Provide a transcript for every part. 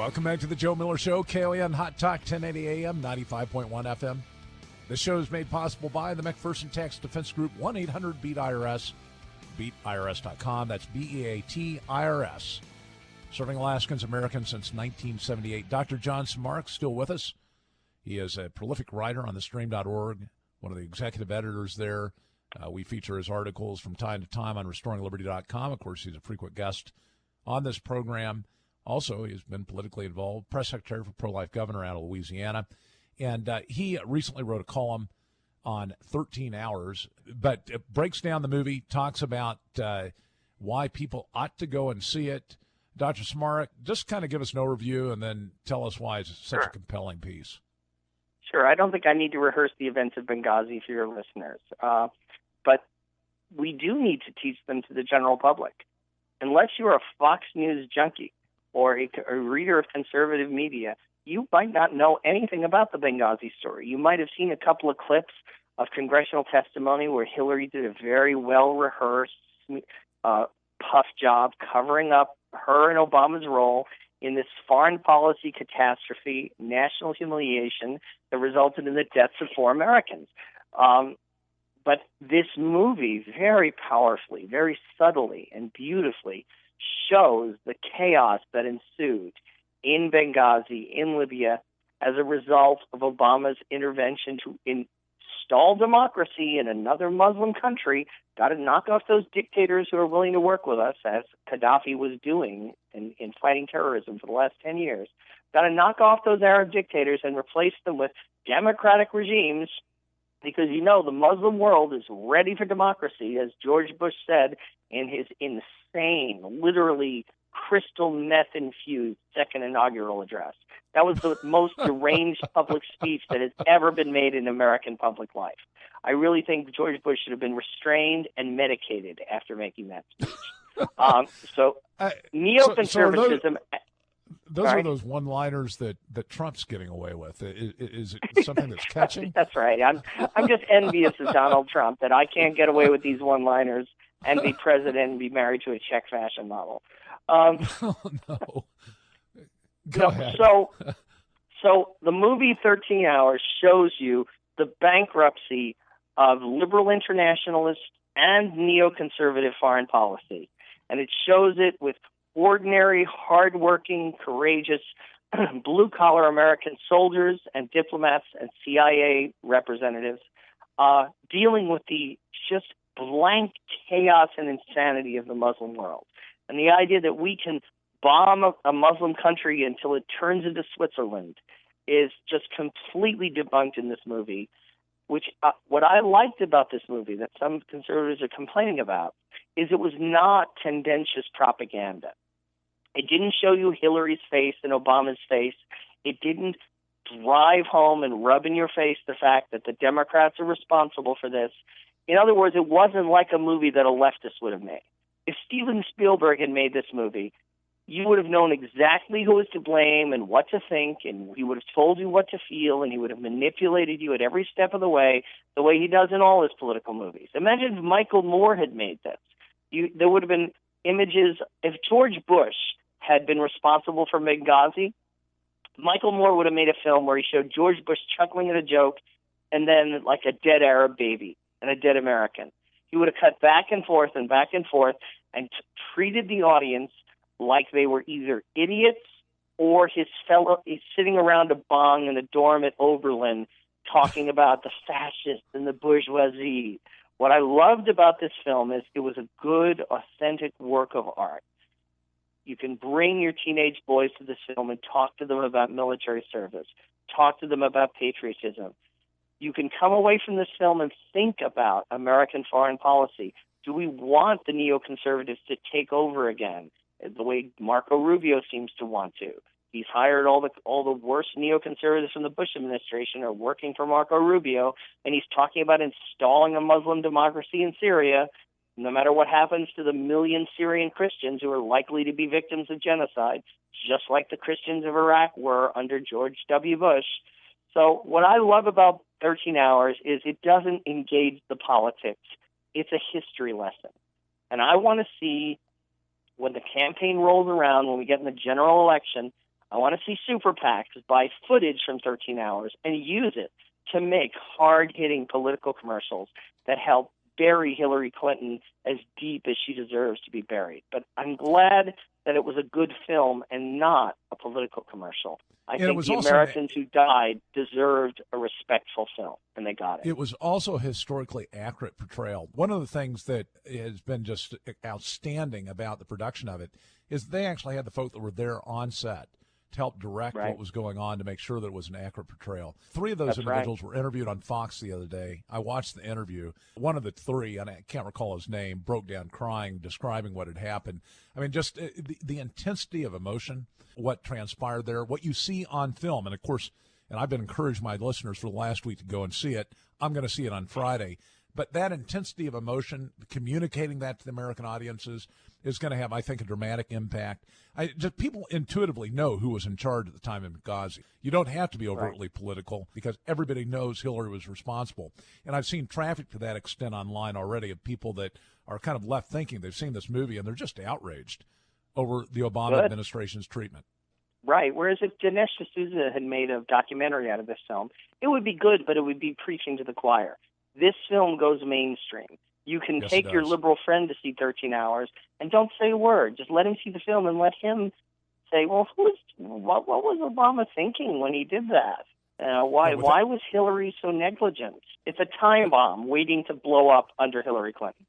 Welcome back to the Joe Miller Show, KON Hot Talk, 1080 AM, 95.1 FM. This show is made possible by the McPherson Tax Defense Group, 1-800-BEAT-IRS, beatirs.com. That's BEAT-IRS. Serving Alaskans, Americans since 1978. Dr. John Zmirak still with us. He is a prolific writer on thestream.org, one of the executive editors there. We feature his articles from time to time on restoringliberty.com. Of course, he's a frequent guest on this program. Also, he's been politically involved, press secretary for pro-life governor out of Louisiana. And he recently wrote a column on 13 Hours, but it breaks down the movie, talks about why people ought to go and see it. Dr. Zmirak, just kind of give us an overview and then tell us why it's such a compelling piece. Sure. I don't think I need to rehearse the events of Benghazi for your listeners, but we do need to teach them to the general public. Unless you're a Fox News junkie or a reader of conservative media, you might not know anything about the Benghazi story. You might have seen a couple of clips of congressional testimony where Hillary did a very well-rehearsed puff job covering up her and Obama's role in this foreign policy catastrophe, national humiliation that resulted in the deaths of 4 Americans. But this movie very powerfully, very subtly and beautifully shows the chaos that ensued in Benghazi, in Libya, as a result of Obama's intervention to install democracy in another Muslim country. Got to knock off those dictators who are willing to work with us, as Gaddafi was doing in fighting terrorism for the last 10 years. Got to knock off those Arab dictators and replace them with democratic regimes, because, you know, the Muslim world is ready for democracy, as George Bush said in his insane, literally crystal meth-infused second inaugural address. That was the most deranged public speech that has ever been made in American public life. I really think George Bush should have been restrained and medicated after making that speech. Neoconservatism... Those are those one-liners that Trump's getting away with. Is it something that's catching? That's right. I'm just envious of Donald Trump that I can't get away with these one-liners and be president and be married to a Czech fashion model. Oh, no. Go ahead. So the movie 13 Hours shows you the bankruptcy of liberal internationalist and neoconservative foreign policy. And it shows it with ordinary, hardworking, courageous, blue-collar American soldiers and diplomats and CIA representatives dealing with the just blank chaos and insanity of the Muslim world. And the idea that we can bomb a Muslim country until it turns into Switzerland is just completely debunked in this movie, which what I liked about this movie that some conservatives are complaining about is it was not tendentious propaganda. It didn't show you Hillary's face and Obama's face. It didn't drive home and rub in your face the fact that the Democrats are responsible for this. In other words, it wasn't like a movie that a leftist would have made. If Steven Spielberg had made this movie, you would have known exactly who was to blame and what to think, and he would have told you what to feel, and he would have manipulated you at every step of the way he does in all his political movies. Imagine if Michael Moore had made this. There would have been images. If George Bush had been responsible for Benghazi, Michael Moore would have made a film where he showed George Bush chuckling at a joke and then like a dead Arab baby and a dead American. He would have cut back and forth and treated the audience like they were either idiots or he's sitting around a bong in a dorm at Oberlin talking about the fascists and the bourgeoisie. What I loved about this film is it was a good, authentic work of art. You can bring your teenage boys to this film and talk to them about military service, talk to them about patriotism. You can come away from this film and think about American foreign policy. Do we want the neoconservatives to take over again, the way Marco Rubio seems to want to? He's hired all the worst neoconservatives from the Bush administration are working for Marco Rubio, and he's talking about installing a Muslim democracy in Syria, no matter what happens to the million Syrian Christians who are likely to be victims of genocide, just like the Christians of Iraq were under George W. Bush. So what I love about 13 Hours is it doesn't engage the politics. It's a history lesson. And I want to see when the campaign rolls around, when we get in the general election, I want to see super PACs buy footage from 13 Hours and use it to make hard-hitting political commercials that help bury Hillary Clinton as deep as she deserves to be buried. But I'm glad that it was a good film and not a political commercial. I think the Americans who died deserved a respectful film, and they got it. It was also a historically accurate portrayal. One of the things that has been just outstanding about the production of it is they actually had the folk that were there on set to help direct what was going on to make sure that it was an accurate portrayal. 3 of those individuals were interviewed on Fox the other day. I watched the interview. One of the 3, and I can't recall his name, broke down crying, describing what had happened. I mean, just the intensity of emotion, what transpired there, what you see on film. And, of course, and I've been encouraging my listeners for the last week to go and see it. I'm going to see it on Friday. But that intensity of emotion, communicating that to the American audiences, is going to have, I think, a dramatic impact. Just people intuitively know who was in charge at the time in Benghazi. You don't have to be overtly political because everybody knows Hillary was responsible. And I've seen traffic to that extent online already of people that are kind of left thinking. They've seen this movie and they're just outraged over the Obama administration's treatment. Right. Whereas if Dinesh D'Souza had made a documentary out of this film, it would be good, but it would be preaching to the choir. This film goes mainstream. You can take your liberal friend to see 13 Hours and don't say a word. Just let him see the film and let him say, well, what was Obama thinking when he did that? Why was Hillary so negligent? It's a time bomb waiting to blow up under Hillary Clinton.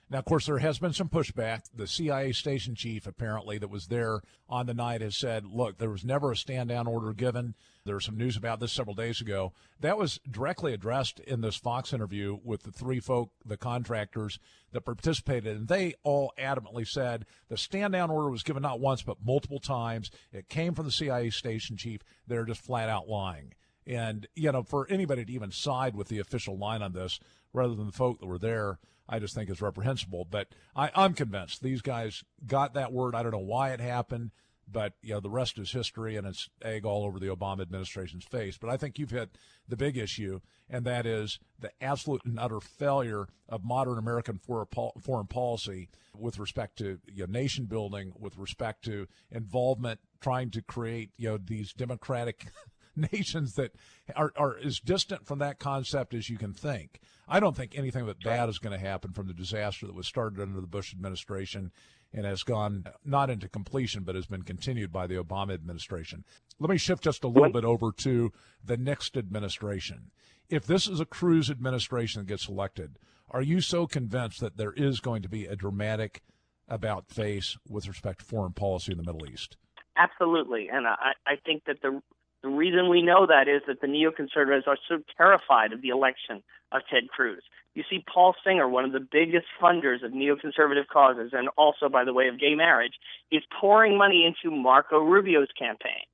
Now, of course, there has been some pushback. The CIA station chief, apparently, that was there on the night has said, look, there was never a stand-down order given. There was some news about this several days ago. That was directly addressed in this Fox interview with the 3 folk, the contractors that participated, and they all adamantly said the stand-down order was given not once but multiple times. It came from the CIA station chief. They're just flat out lying. And, for anybody to even side with the official line on this rather than the folk that were there, I just think is reprehensible. But I'm convinced these guys got that word. I don't know why it happened, but the rest is history, and it's egg all over the Obama administration's face. But I think you've hit the big issue, and that is the absolute and utter failure of modern American foreign policy with respect to nation building, with respect to involvement, trying to create these democratic nations that are as distant from that concept as you can think. I don't think anything but bad is going to happen from the disaster that was started under the Bush administration and has gone not into completion but has been continued by the Obama administration. Let me shift just a little bit over to the next administration. If this is a Cruz administration that gets elected, are you so convinced that there is going to be a dramatic about-face with respect to foreign policy in the Middle East? Absolutely. And I think that the reason we know that is that the neoconservatives are so terrified of the election of Ted Cruz. You see, Paul Singer, one of the biggest funders of neoconservative causes, and also, by the way, of gay marriage, is pouring money into Marco Rubio's campaign.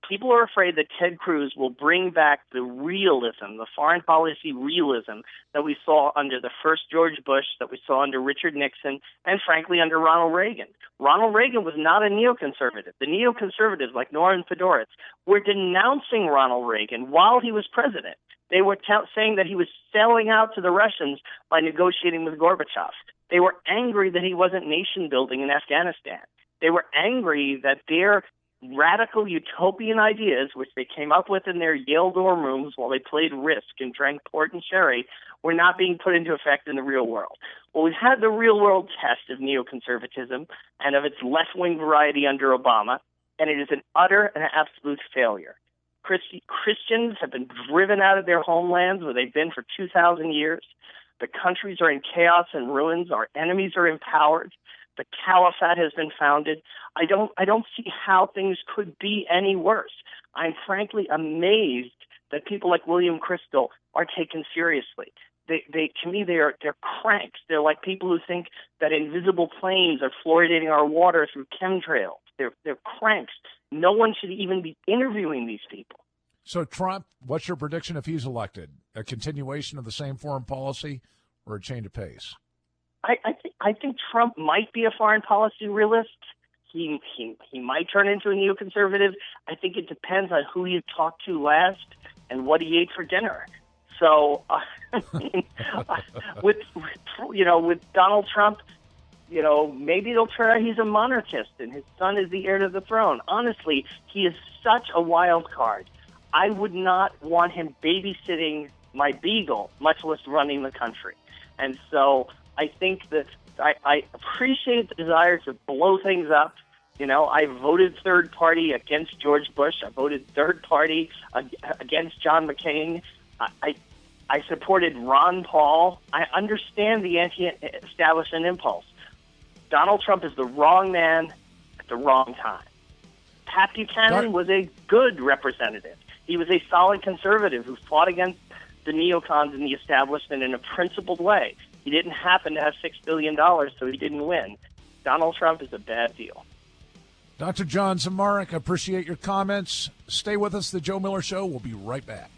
People are afraid that Ted Cruz will bring back the realism, the foreign policy realism that we saw under the first George Bush, that we saw under Richard Nixon, and frankly under Ronald Reagan. Ronald Reagan was not a neoconservative. The neoconservatives, like Norman Fedoretz, were denouncing Ronald Reagan while he was president. They were saying that he was selling out to the Russians by negotiating with Gorbachev. They were angry that he wasn't nation building in Afghanistan. They were angry that their radical utopian ideas, which they came up with in their Yale dorm rooms while they played Risk and drank port and sherry, were not being put into effect in the real world. Well, we've had the real world test of neoconservatism and of its left-wing variety under Obama, and it is an utter and absolute failure. Christians have been driven out of their homelands where they've been for 2,000 years. The countries are in chaos and ruins. Our enemies are empowered. The caliphate has been founded. I don't see how things could be any worse. I'm frankly amazed that people like William Crystal are taken seriously. To me, they're cranks. They're like people who think that invisible planes are fluoridating our water through chemtrails. They're cranks. No one should even be interviewing these people. So Trump, what's your prediction if he's elected? A continuation of the same foreign policy or a change of pace? I think Trump might be a foreign policy realist. He might turn into a neoconservative. I think it depends on who you talk to last and what he ate for dinner. So, with Donald Trump, maybe it'll turn out he's a monarchist and his son is the heir to the throne. Honestly, he is such a wild card. I would not want him babysitting my beagle, much less running the country. And so I think that I appreciate the desire to blow things up. I voted third party against George Bush. I voted third party against John McCain. I supported Ron Paul. I understand the anti-establishment impulse. Donald Trump is the wrong man at the wrong time. Pat Buchanan was a good representative. He was a solid conservative who fought against the neocons and the establishment in a principled way. He didn't happen to have $6 billion, so he didn't win. Donald Trump is a bad deal. Dr. John Zmirak, appreciate your comments. Stay with us. The Joe Miller Show. We'll be right back.